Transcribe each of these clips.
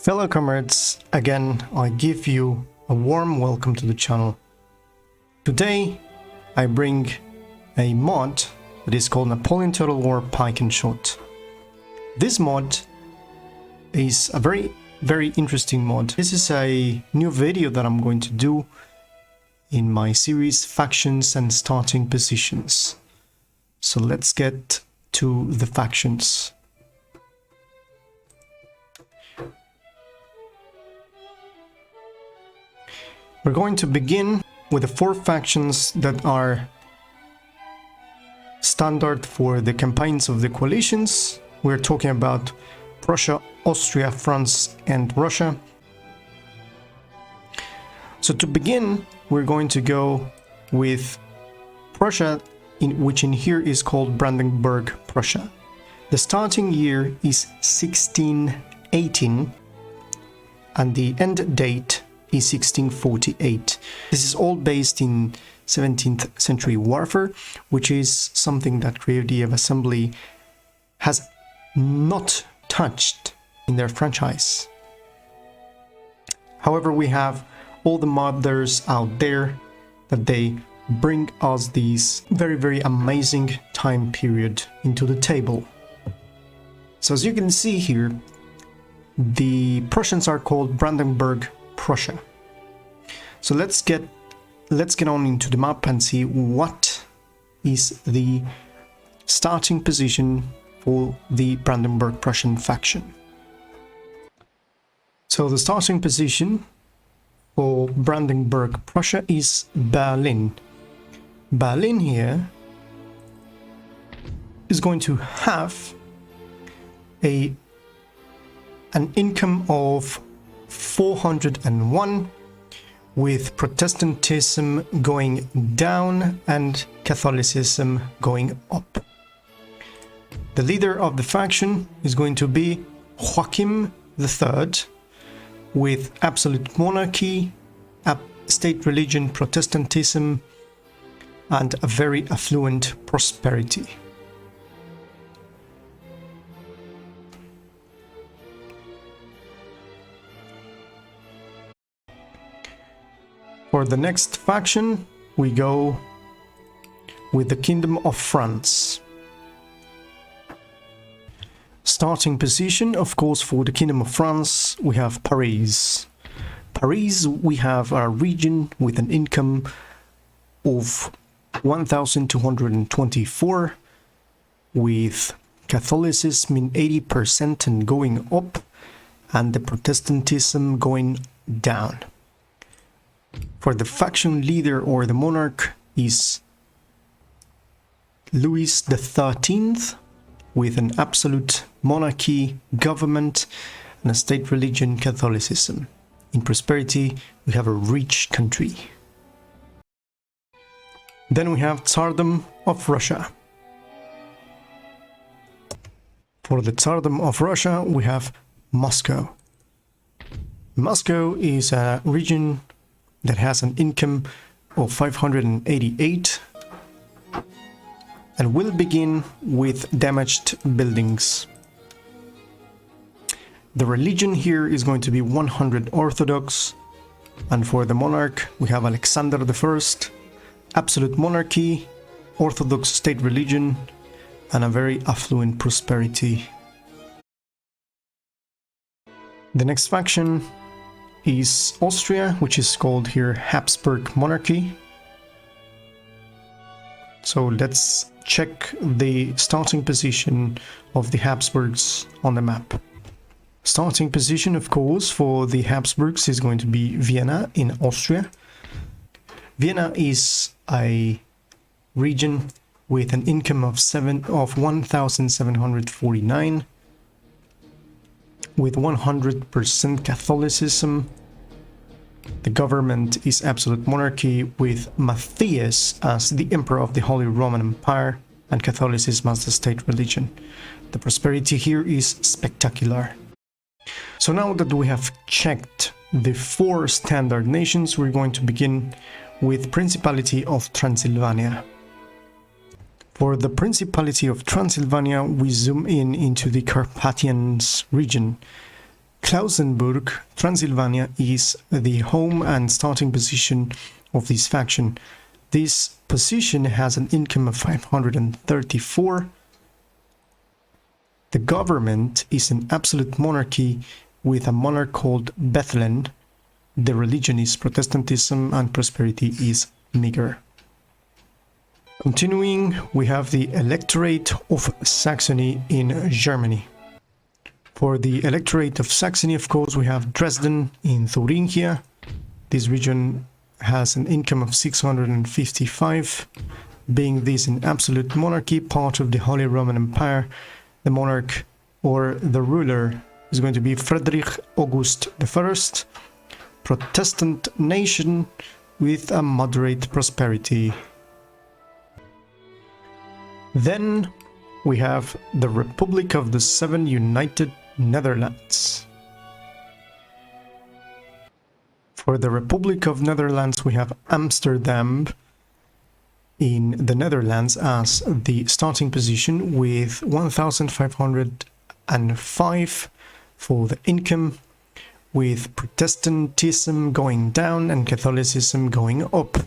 Fellow comrades, again I give you a warm welcome to the channel. Today I bring a mod that is called Napoleon Total War Pike and Shot. This mod is a very interesting mod. This is a new video that I'm going to do in my series Factions and Starting Positions. So let's get to the factions. We're going to begin with the 4 factions that are standard for the campaigns of the coalitions. We're talking about Prussia, Austria, France, and Russia. So to begin, we're going to go with Prussia, which in here is called Brandenburg Prussia. The starting year is 1618 and the end date is 1648. This is all based in 17th century warfare, which is something that Creative Assembly has not touched in their franchise. However, we have all the modders out there that they bring us this very amazing time period into the table. So as you can see here, the Prussians are called Brandenburg Prussia. So let's get on into the map and see what is the starting position for the Brandenburg Prussian faction. So the starting position for Brandenburg Prussia is Berlin. Berlin here is going to have an income of 401, with Protestantism going down and Catholicism going up. The leader of the faction is going to be Joachim III, with absolute monarchy, state religion Protestantism, and a very affluent prosperity. For the next faction, we go with the Kingdom of France. Starting position, of course, for the Kingdom of France, we have Paris. Paris, we have a region with an income of 1,224, with Catholicism in 80% and going up, and the Protestantism going down. For the faction leader or the monarch is Louis XIII, with an absolute monarchy, government, and a state religion Catholicism. In prosperity, we have a rich country. Then we have Tsardom of Russia. For the Tsardom of Russia, we have Moscow. Moscow is a region that has an income of 588 and will begin with damaged buildings. The religion here is going to be 100 Orthodox, and for the monarch we have Alexander I, absolute monarchy, Orthodox state religion, and a very affluent prosperity. The next faction is Austria, which is called here Habsburg Monarchy. So let's check the starting position of the Habsburgs on the map. Starting position, of course, for the Habsburgs is going to be Vienna in Austria. Vienna is a region with an income of 1,749, with 100% Catholicism. The government is absolute monarchy, with Matthias as the Emperor of the Holy Roman Empire and Catholicism as the state religion. The prosperity here is spectacular. So now that we have checked the 4 standard nations, we're going to begin with Principality of Transylvania. For the Principality of Transylvania, we zoom in into the Carpathians region. Klausenburg, Transylvania is the home and starting position of this faction. This position has an income of 534. The government is an absolute monarchy with a monarch called Bethlen. The religion is Protestantism and prosperity is meager. Continuing, we have the Electorate of Saxony in Germany. For the Electorate of Saxony, of course, we have Dresden in Thuringia. This region has an income of 655. Being this an absolute monarchy, part of the Holy Roman Empire, the monarch or the ruler is going to be Frederick August I, Protestant nation with a moderate prosperity. Then we have the Republic of the Seven United Netherlands. For the Republic of Netherlands, we have Amsterdam in the Netherlands as the starting position with 1,505 for the income, with Protestantism going down and Catholicism going up.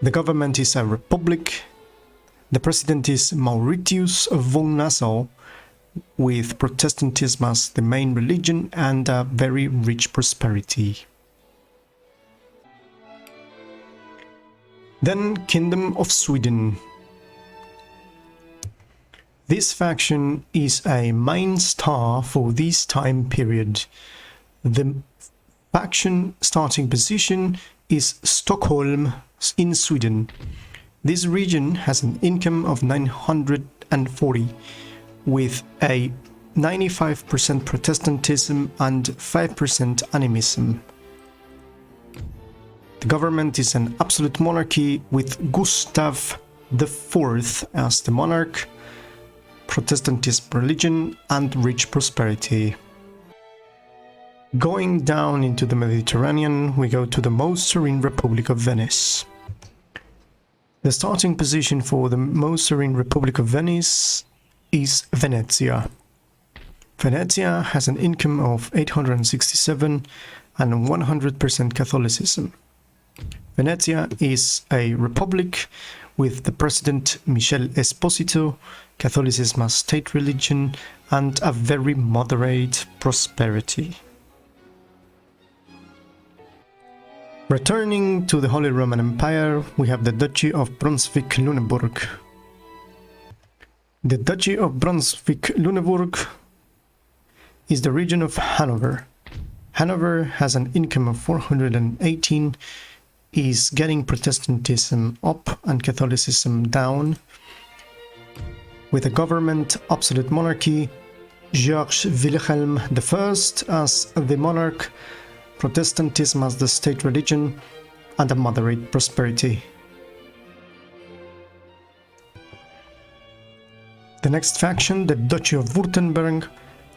The government is a republic. The president is Mauritius von Nassau, with Protestantism as the main religion and a very rich prosperity. Then Kingdom of Sweden. This faction is a main star for this time period. The faction starting position is Stockholm in Sweden. This region has an income of 940, with a 95% Protestantism and 5% animism. The government is an absolute monarchy with Gustav IV as the monarch, Protestantism religion and rich prosperity. Going down into the Mediterranean, we go to the most serene Republic of Venice. The starting position for the most serene Republic of Venice is Venezia. Venezia has an income of 867 and 100% Catholicism. Venezia is a republic with the president Michel Esposito, Catholicism as state religion, and a very moderate prosperity. Returning to the Holy Roman Empire, we have the Duchy of Brunswick-Lüneburg. The Duchy of Brunswick-Lüneburg is the region of Hanover. Hanover has an income of 418, is getting Protestantism up and Catholicism down, with a government absolute monarchy, George Wilhelm I as the monarch, Protestantism as the state religion, and a moderate prosperity. The next faction, the Duchy of Wurtenberg,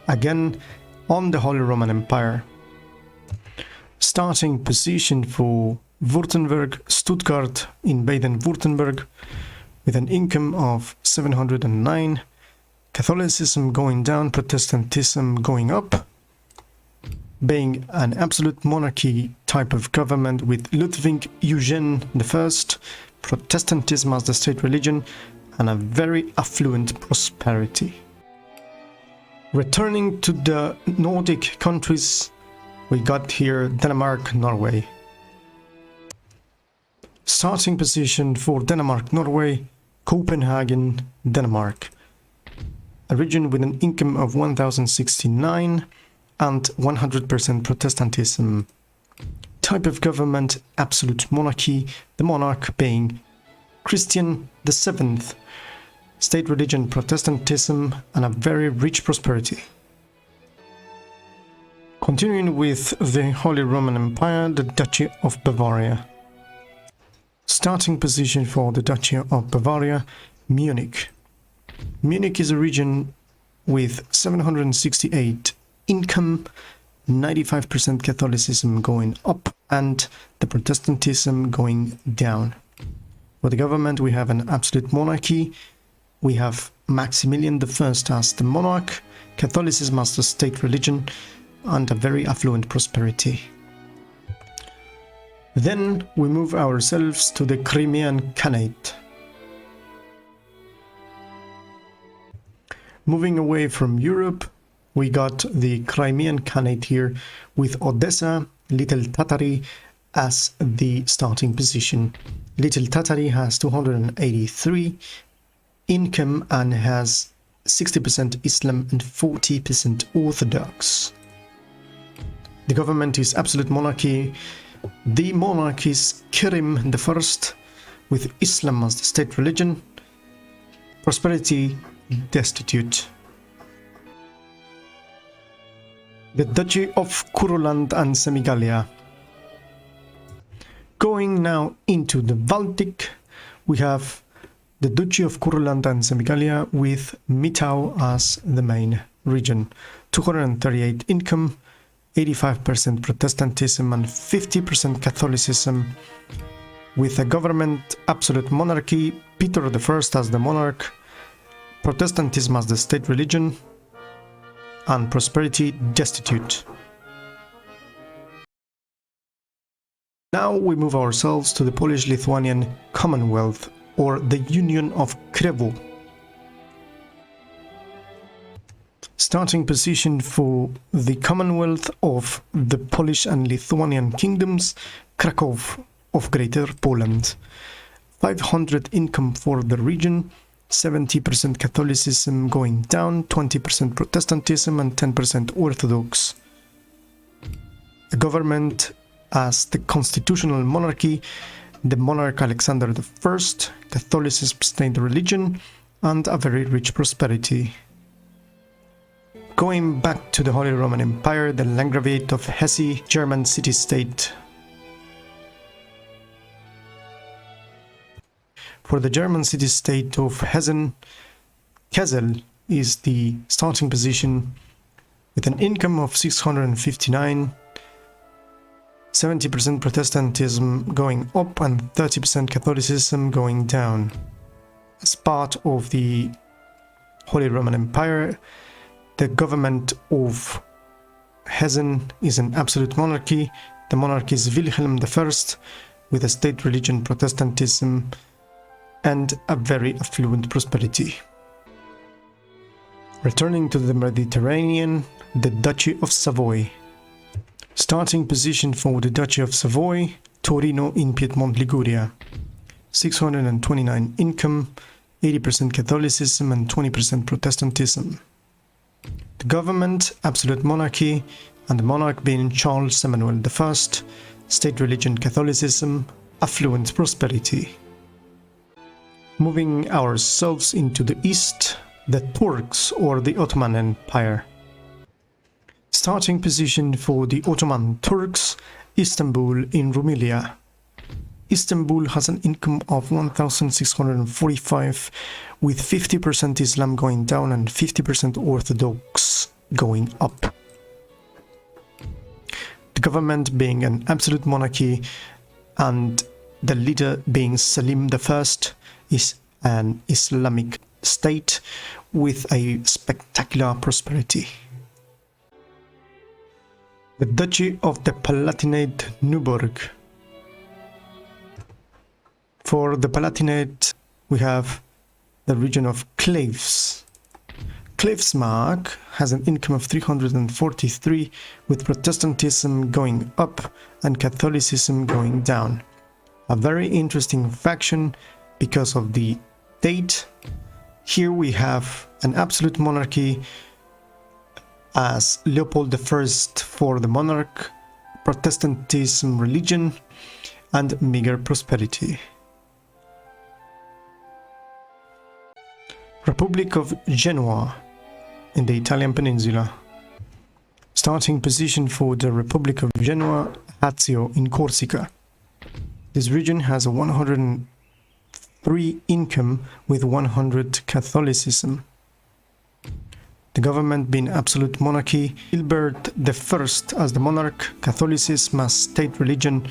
again on the Holy Roman Empire. Starting position for Württemberg, Stuttgart in Baden-Württemberg, with an income of 709, Catholicism going down, Protestantism going up, being an absolute monarchy type of government with Ludwig Eugene I, Protestantism as the state religion, and a very affluent prosperity. Returning to the Nordic countries, we got here Denmark, Norway. Starting position for Denmark, Norway, Copenhagen, Denmark. A region with an income of 1,069 and 100% Protestantism. Type of government, absolute monarchy, the monarch being Christian VII. State religion, Protestantism, and a very rich prosperity. Continuing with the Holy Roman Empire, the Duchy of Bavaria. Starting position for the Duchy of Bavaria, Munich. Munich is a region with 768 income, 95% Catholicism going up, and the Protestantism going down. For the government, we have an absolute monarchy. We have Maximilian I as the monarch, Catholicism as the state religion, and a very affluent prosperity. Then we move ourselves to the Crimean Khanate. Moving away from Europe, we got the Crimean Khanate here with Odessa, Little Tatary as the starting position. Little Tatary has 283 income and has 60% Islam and 40% Orthodox. The government is absolute monarchy. The monarch is Kerim I with Islam as the state religion. Prosperity destitute. The Duchy of Courland and Semigalia. Going now into the Baltic, we have the Duchy of Courland and Semigalia with Mitau as the main region. 238 income, 85% Protestantism and 50% Catholicism, with a government absolute monarchy, Peter I as the monarch, Protestantism as the state religion, and prosperity destitute. Now we move ourselves to the Polish-Lithuanian Commonwealth, or the Union of Krevo. Starting position for the Commonwealth of the Polish and Lithuanian kingdoms, Krakow of Greater Poland. 500 income for the region, 70% Catholicism going down, 20% Protestantism and 10% Orthodox. The government as the constitutional monarchy, the monarch Alexander I, Catholicism state religion, and a very rich prosperity. Going back to the Holy Roman Empire, the Landgraviate of Hesse, German city-state. For the German city-state of Hessen, Kassel is the starting position with an income of 659, 70% Protestantism going up and 30% Catholicism going down. As part of the Holy Roman Empire, the government of Hessen is an absolute monarchy. The monarch is Wilhelm I with a state religion Protestantism and a very affluent prosperity. Returning to the Mediterranean, the Duchy of Savoy. Starting position for the Duchy of Savoy, Torino in Piedmont, Liguria. 629 income, 80% Catholicism and 20% Protestantism. The government, absolute monarchy, and the monarch being Charles Emmanuel I, state religion Catholicism, affluent prosperity. Moving ourselves into the east, the Turks or the Ottoman Empire. Starting position for the Ottoman Turks, Istanbul in Rumelia. Istanbul has an income of 1,645, with 50% Islam going down and 50% Orthodox going up. The government being an absolute monarchy and the leader being Selim I is an Islamic state with a spectacular prosperity. The Duchy of the Palatinate Neuburg. For the Palatinate, we have the region of Klevs. Klevsmark has an income of 343, with Protestantism going up and Catholicism going down. A very interesting faction because of the date. Here we have an absolute monarchy as Leopold I for the monarch, Protestantism religion, and meager prosperity. Republic of Genoa in the Italian peninsula. Starting position for the Republic of Genoa, Lazio in Corsica. This region has a 103 income with 100 Catholicism. The government being absolute monarchy, Gilbert I as the monarch, Catholicism as state religion,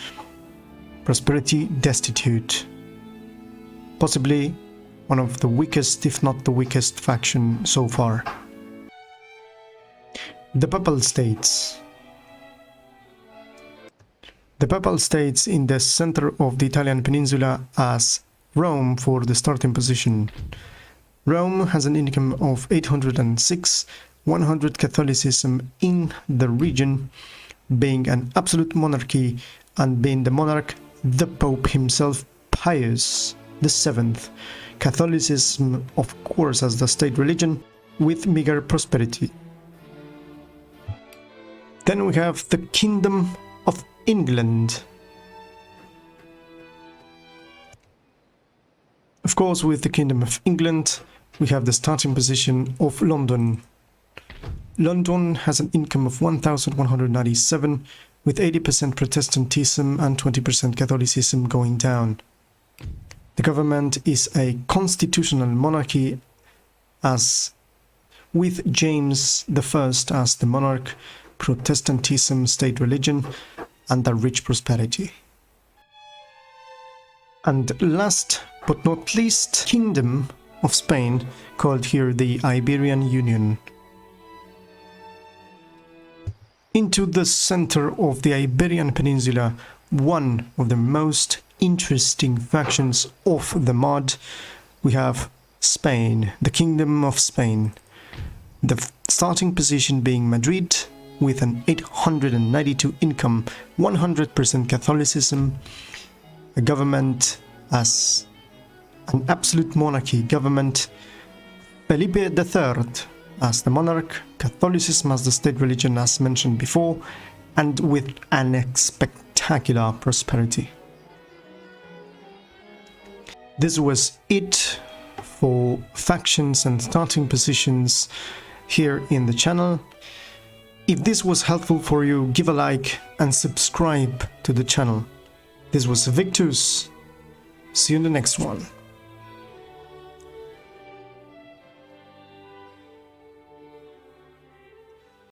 prosperity destitute. Possibly one of the weakest, if not the weakest faction so far. The Papal States. The Papal States in the center of the Italian peninsula as Rome for the starting position. Rome has an income of 806, 100 Catholicism in the region, being an absolute monarchy and being the monarch the Pope himself, Pius VII. Catholicism, of course, as the state religion, with meager prosperity. Then we have the Kingdom of England. Of course, with the Kingdom of England, we have the starting position of London. London has an income of 1,197, with 80% Protestantism and 20% Catholicism going down. The government is a constitutional monarchy, as with James I as the monarch, Protestantism state religion, and a rich prosperity. And last but not least, Kingdom of Spain, called here the Iberian Union. Into the center of the Iberian Peninsula, one of the most interesting factions of the mod, we have Spain, the Kingdom of Spain. The starting position being Madrid, with an 892 income, 100% Catholicism, a government as an absolute monarchy government, Felipe III as the monarch, Catholicism as the state religion as mentioned before, and with an spectacular prosperity. This was it for factions and starting positions here in the channel. If this was helpful for you, give a like and subscribe to the channel. This was Victus. See you in the next one.